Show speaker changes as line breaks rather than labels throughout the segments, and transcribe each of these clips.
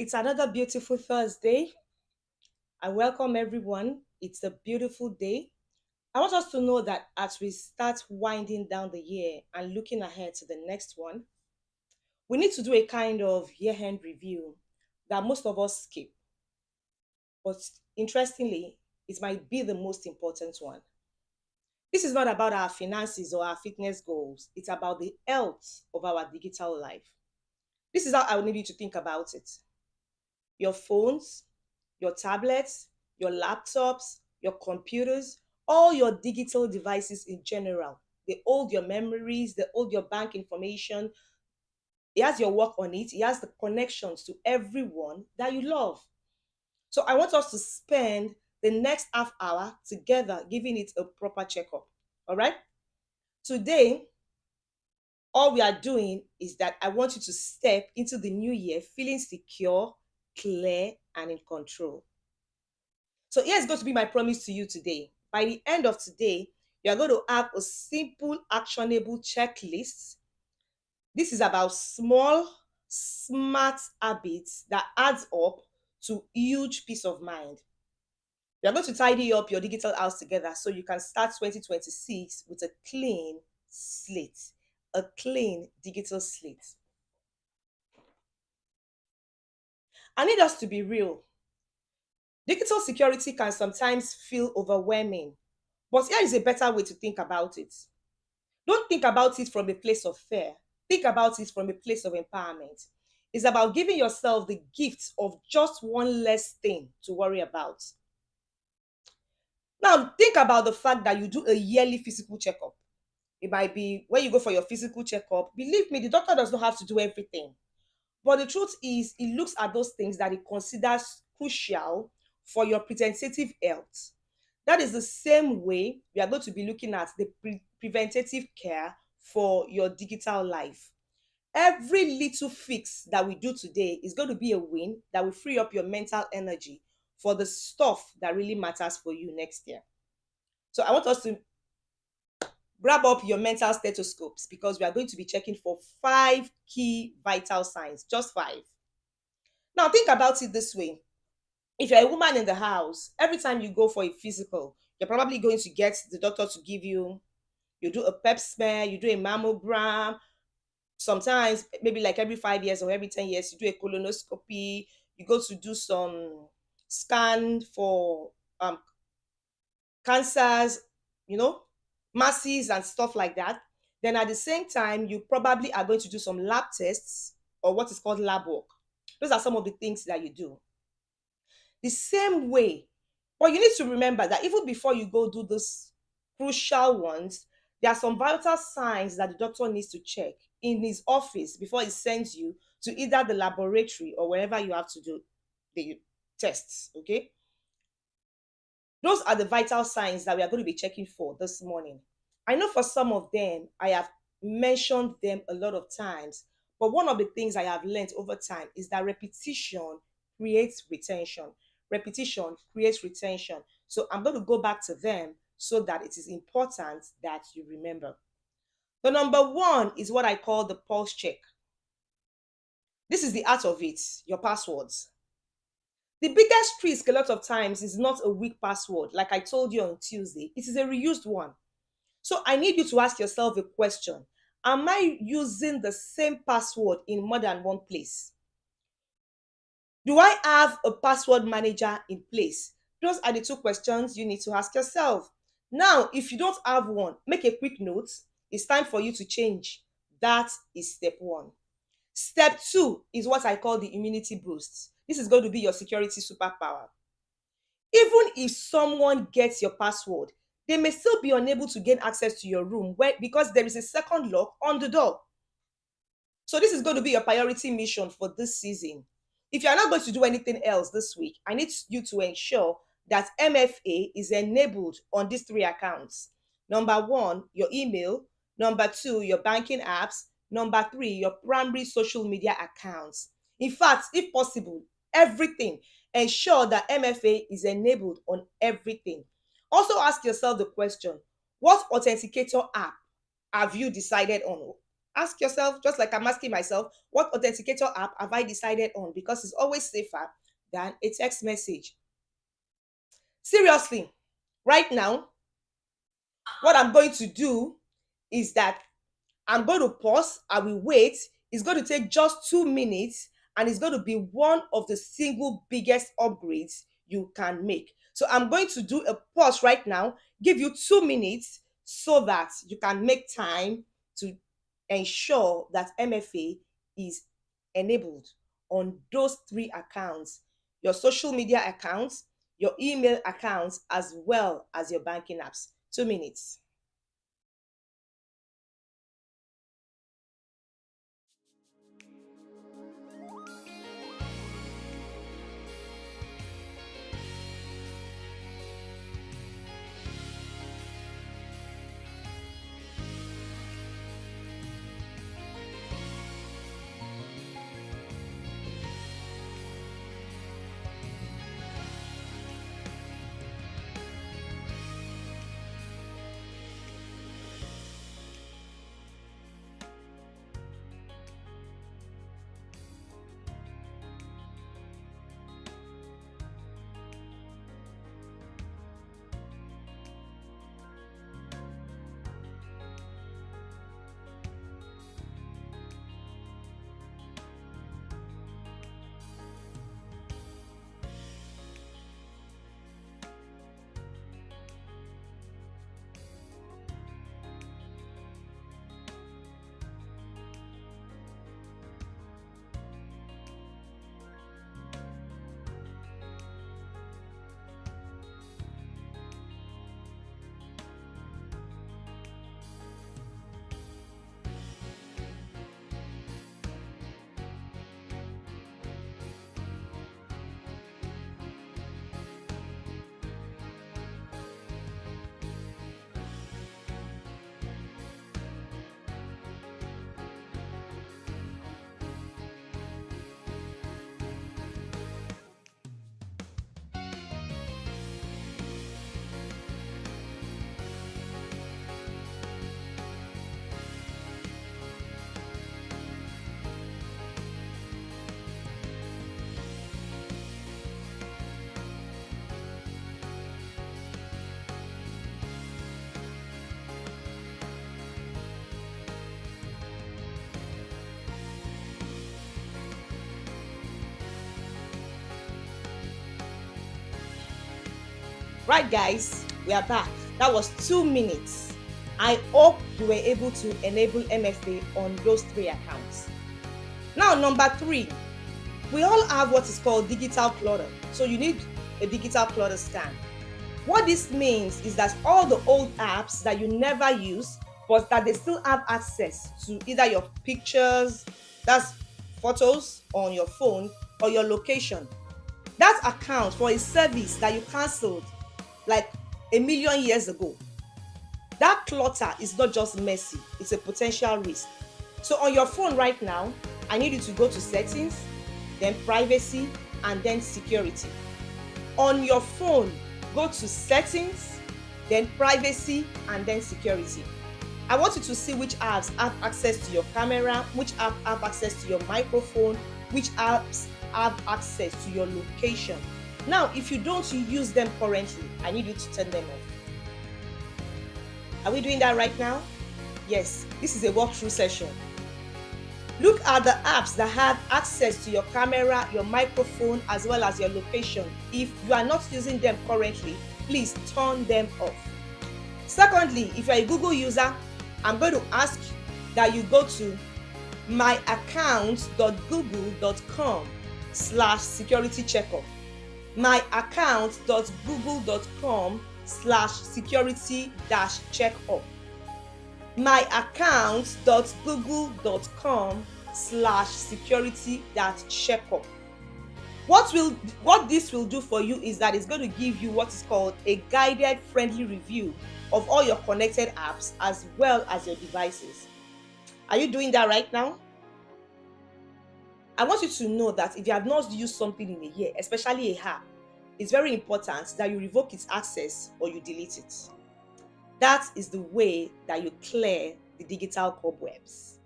It's another beautiful Thursday. I welcome everyone. It's a beautiful day. I want us to know that as we start winding down the year and looking ahead to the next one, we need to do a kind of year end review that most of us skip. But interestingly, it might be the most important one. This is not about our finances or our fitness goals, it's about the health of our digital life. This is how I would need you to think about it. Your phones, your tablets, your laptops, your computers, all your digital devices in general. They hold your memories, they hold your bank information. It has your work on it, it has the connections to everyone that you love. So I want us to spend the next half hour together giving it a proper checkup. All right? Today, all we are doing is that I want you to step into the new year feeling secure, clear, and in control. So here's going to be my promise to you today. By the end of today, you are going to have a simple, actionable checklist. This is about small, smart habits that adds up to huge peace of mind. You are going to tidy up your digital house together so you can start 2026 with a clean slate, a clean digital slate. I need us to be real. Digital security can sometimes feel overwhelming, but here is a better way to think about it. Don't think about it from a place of fear. Think about it from a place of empowerment. It's about giving yourself the gift of just one less thing to worry about. Now, think about the fact that you do a yearly physical checkup. It might be when you go for your physical checkup. Believe me, the doctor does not have to do everything. But the truth is, it looks at those things that it considers crucial for your preventative health. That is the same way we are going to be looking at the preventative care for your digital life. Every little fix that we do today is going to be a win that will free up your mental energy for the stuff that really matters for you next year. So I want us to grab up your mental stethoscopes because we are going to be checking for 5 key vital signs, just 5. Now, think about it this way. If you're a woman in the house, every time you go for a physical, you're probably going to get the doctor to give you do a pep smear, you do a mammogram. Sometimes, maybe like every 5 years or every 10 years, you do a colonoscopy, you go to do some scan for cancers, you know, masses and stuff like that. Then at the same time, you probably are going to do some lab tests or what is called lab work. Those are some of the things that you do. The same way, but you need to remember that even before you go do those crucial ones, there are some vital signs that the doctor needs to check in his office before he sends you to either the laboratory or wherever you have to do the tests. Okay, those are the vital signs that we are going to be checking for this morning. I know for some of them, I have mentioned them a lot of times, but one of the things I have learned over time is that repetition creates retention. Repetition creates retention. So I'm going to go back to them so that it is important that you remember. The number one is what I call the pulse check. This is the art of it, your passwords. The biggest risk a lot of times is not a weak password, like I told you on Tuesday, it is a reused one. So I need you to ask yourself a question. Am I using the same password in more than one place? Do I have a password manager in place? Those are the two questions you need to ask yourself. Now, if you don't have one, make a quick note. It's time for you to change. That is step one. Step two is what I call the immunity boost. This is going to be your security superpower. Even if someone gets your password, they may still be unable to gain access to your room because there is a second lock on the door. So this is going to be your priority mission for this season. If you are not going to do anything else this week, I need you to ensure that MFA is enabled on these 3 accounts. Number one, your email. Number two, your banking apps. Number three, your primary social media accounts. In fact, if possible, everything. Ensure that MFA is enabled on everything. Also ask yourself the question, what authenticator app have you decided on? Ask yourself, just like I'm asking myself, what authenticator app have I decided on? Because it's always safer than a text message. Seriously, right now, what I'm going to do is that I'm going to pause. I will wait. It's going to take just 2 minutes, and it's going to be one of the single biggest upgrades you can make. So I'm going to do a pause right now, give you 2 minutes so that you can make time to ensure that MFA is enabled on those three accounts: your social media accounts, your email accounts, as well as your banking apps. 2 minutes. Right, guys, we are back. That was 2 minutes. I hope you were able to enable MFA on those three accounts. Now, number three, we all have what is called digital clutter. So you need a digital clutter scan. What this means is that all the old apps that you never use, but that they still have access to either your pictures, that's photos on your phone, or your location. That account for a service that you cancelled like a million years ago. That clutter is not just messy, it's a potential risk. So on your phone right now, I need you to go to settings, then privacy, and then security. On your phone, go to settings, then privacy, and then security. I want you to see which apps have access to your camera, which app have access to your microphone, which apps have access to your location. Now, if you don't use them currently, I need you to turn them off. Are we doing that right now? Yes, this is a walkthrough session. Look at the apps that have access to your camera, your microphone, as well as your location. If you are not using them currently, please turn them off. Secondly, if you're a Google user, I'm going to ask that you go to myaccount.google.com/security checkup. myaccount.google.com/security-checkup. myaccount.google.com/security-checkup. What this will do for you is that it's going to give you what is called a guided friendly review of all your connected apps as well as your devices. Are you doing that right now? I want you to know that if you have not used something in a year, especially a app, it's very important that you revoke its access or you delete it. That is the way that you clear the digital cobwebs.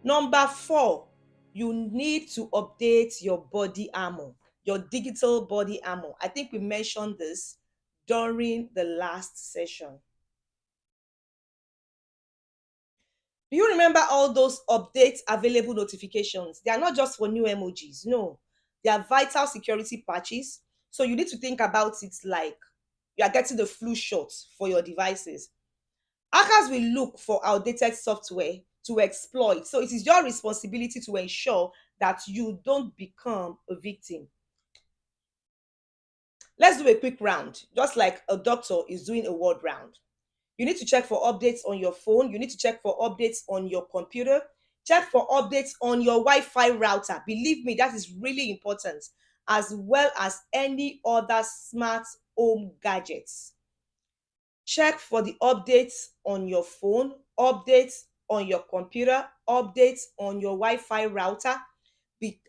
Number four, you need to update your body armor, your digital body armor. I think we mentioned this during the last session. Do you remember all those update available notifications? They are not just for new emojis. No, they are vital security patches. So you need to think about it like you are getting the flu shot for your devices. Hackers will look for outdated software to exploit. So it is your responsibility to ensure that you don't become a victim. Let's do a quick round, just like a doctor is doing a ward round. You need to check for updates on your phone. You need to check for updates on your computer. Check for updates on your Wi-Fi router. Believe me, that is really important, as well as any other smart home gadgets. Check for the updates on your phone, updates on your computer, updates on your Wi-Fi router,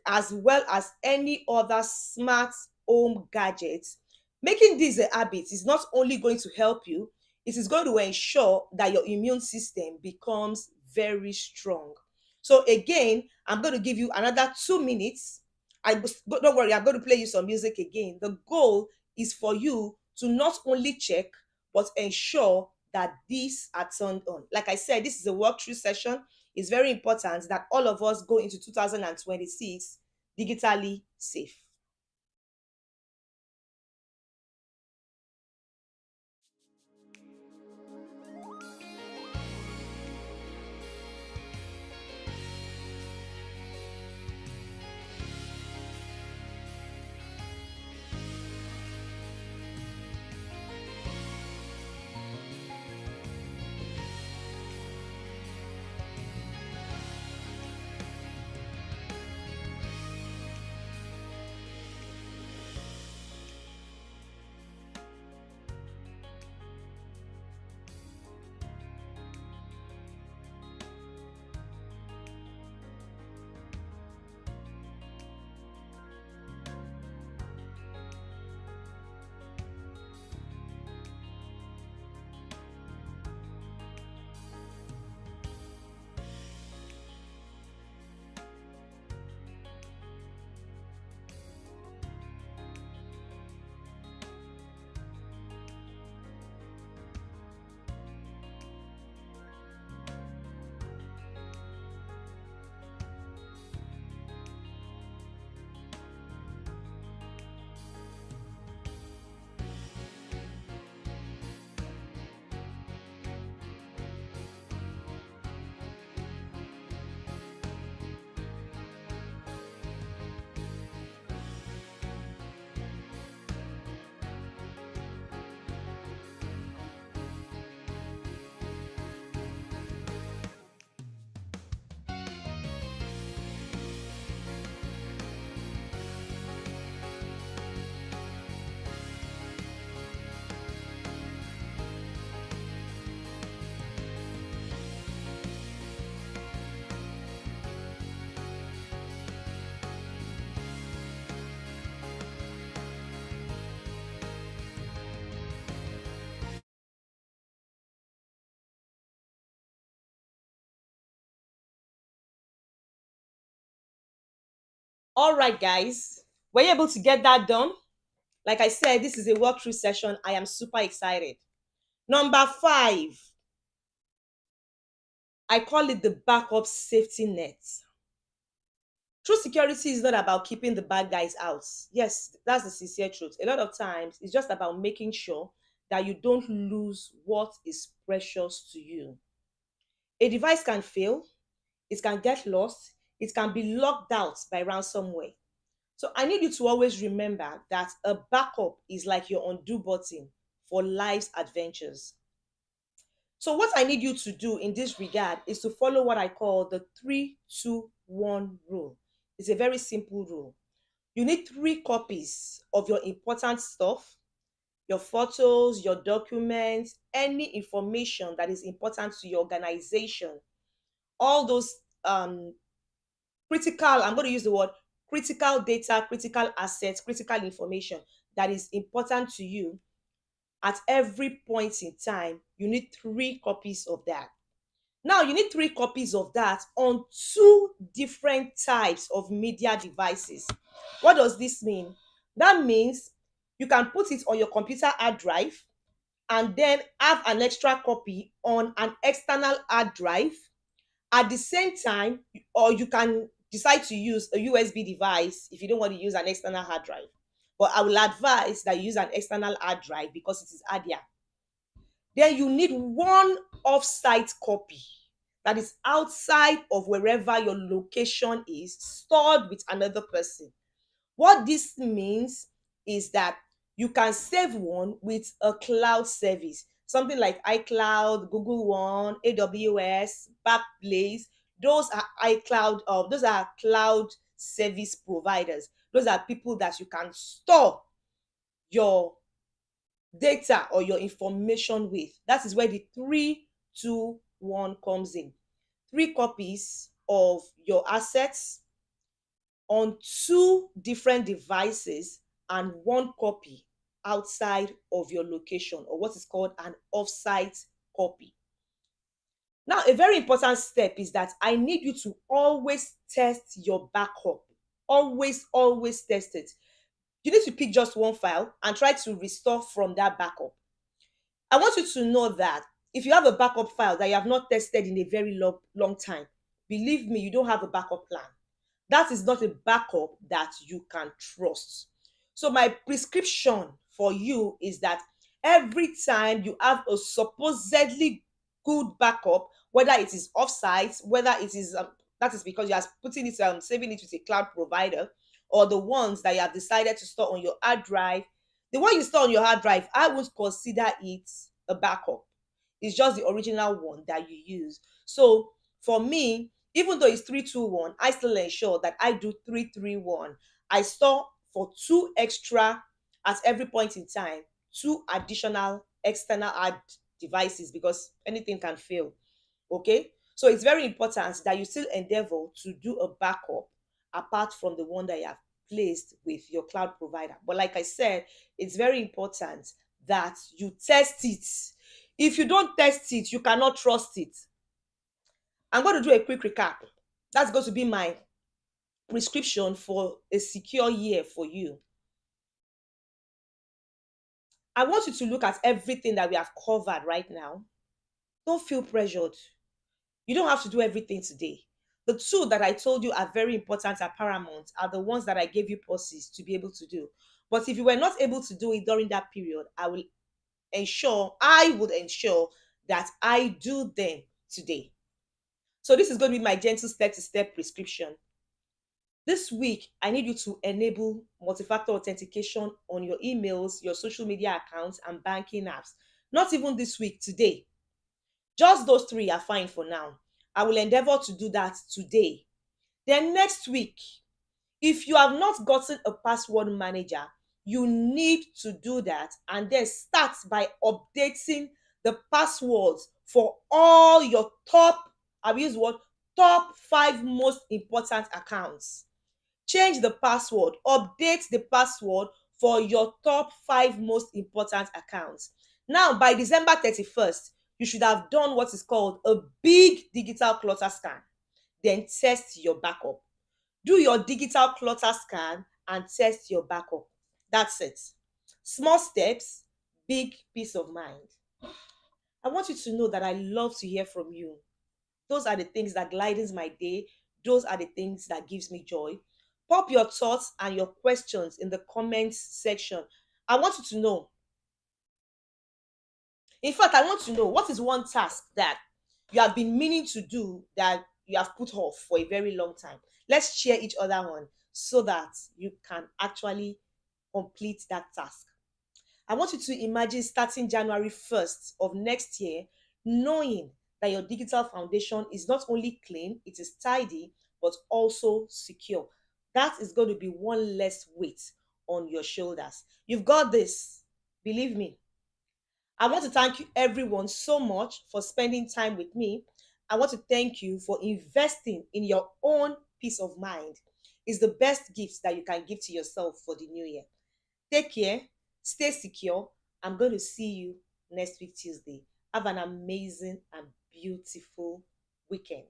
as well as any other smart home gadgets. Making this a habit is not only going to help you, it is going to ensure that your immune system becomes very strong. So again, I'm going to give you another 2 minutes. Don't worry, I'm going to play you some music again. The goal is for you to not only check but ensure that these are turned on. Like I said, this is a walkthrough session. It's very important that all of us go into 2026 digitally safe. All right, guys, were you able to get that done? Like I said, this is a walkthrough session. I am super excited. Number five, I call it the backup safety net. True security is not about keeping the bad guys out. Yes, that's the sincere truth. A lot of times, it's just about making sure that you don't lose what is precious to you. A device can fail, it can get lost, it can be locked out by ransomware. So I need you to always remember that a backup is like your undo button for life's adventures. So what I need you to do in this regard is to follow what I call the 3-2-1 rule. It's a very simple rule. You need 3 copies of your important stuff, your photos, your documents, any information that is important to your organization. All those critical, I'm going to use the word critical data, critical assets, critical information that is important to you at every point in time. You need 3 copies of that. Now you need 3 copies of that on 2 different types of media devices. What does this mean? That means you can put it on your computer hard drive and then have an extra copy on an external hard drive at the same time, or you can decide to use a USB device if you don't want to use an external hard drive. But I will advise that you use an external hard drive because it is hardier. Then you need one off-site copy that is outside of wherever your location is, stored with another person. What this means is that you can save one with a cloud service, something like iCloud, Google One, AWS, Backblaze. Those are iCloud, those are cloud service providers. Those are people that you can store your data or your information with. That is where the 3-2-1 comes in. 3 copies of your assets on 2 different devices and 1 copy outside of your location, or what is called an off-site copy. Now, a very important step is that I need you to always test your backup. Always test it. You need to pick just one file and try to restore from that backup. I want you to know that if you have a backup file that you have not tested in a very long time, believe me, you don't have a backup plan. That is not a backup that you can trust. So my prescription for you is that every time you have a supposedly good backup, whether it is offsite, whether it is that is because you are putting it saving it with a cloud provider, or the ones that you have decided to store on your hard drive. The one you store on your hard drive, I would consider it a backup. It's just the original one that you use. So for me, even though it's 3-2-1, I still ensure that I do 3-3-1. I store for 2 extra at every point in time, 2 additional external hard devices, because anything can fail. Okay, so it's very important that you still endeavor to do a backup apart from the one that you have placed with your cloud provider. But like I said, it's very important that you test it. If you don't test it, you cannot trust it. I'm going to do a quick recap. That's going to be my prescription for a secure year for you. I want you to look at everything that we have covered right now. Don't feel pressured. You don't have to do everything today. The 2 that I told you are very important, are paramount, are the ones that I gave you pauses to be able to do. But if you were not able to do it during that period, I would ensure that I do them today. So this is going to be my gentle step-to-step prescription. This week, I need you to enable multi-factor authentication on your emails, your social media accounts, and banking apps. Not even this week, today. Just those 3 are fine for now. I will endeavor to do that today. Then next week, if you have not gotten a password manager, you need to do that and then start by updating the passwords for all your top 5 most important accounts. Change the password, update the password for your top 5 most important accounts. Now, by December 31st, you should have done what is called a big digital clutter scan. Then test your backup. Do your digital clutter scan and test your backup. That's it. Small steps, big peace of mind. I want you to know that I love to hear from you. Those are the things that gladens my day. Those are the things that gives me joy. Pop your thoughts and your questions in the comments section. I want you to know. In fact, I want to know, what is one task that you have been meaning to do that you have put off for a very long time? Let's cheer each other on so that you can actually complete that task. I want you to imagine starting January 1st of next year, knowing that your digital foundation is not only clean, it is tidy, but also secure. That is going to be one less weight on your shoulders. You've got this. Believe me. I want to thank you everyone so much for spending time with me. I want to thank you for investing in your own peace of mind. It's the best gift that you can give to yourself for the new year. Take care, stay secure. I'm going to see you next week, Tuesday. Have an amazing and beautiful weekend.